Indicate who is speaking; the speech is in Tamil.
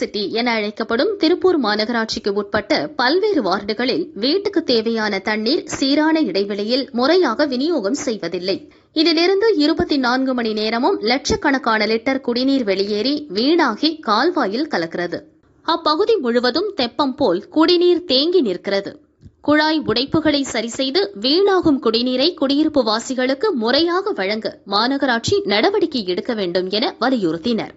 Speaker 1: சிட்டி என அழைக்கப்படும் திருப்பூர் மாநகராட்சிக்கு உட்பட்ட பல்வேறு வார்டுகளில் வீட்டுக்கு தேவையான தண்ணீர் சீரான இடைவெளியில் முறையாக விநியோகம் செய்வதில்லை. இதிலிருந்து 24 மணி நேரமும் லட்சக்கணக்கான லிட்டர் குடிநீர் வெளியேறி வீணாகி கால்வாயில் கலக்கிறது. அப்பகுதி முழுவதும் தெப்பம் போல் குடிநீர் தேங்கி நிற்கிறது. குழாய் உடைப்புகளை சரிசெய்து வீணாகும் குடிநீரை குடியிருப்பு வாசிகளுக்கு முறையாக வழங்க மாநகராட்சி நடவடிக்கை எடுக்க வேண்டும் என வலியுறுத்தினர்.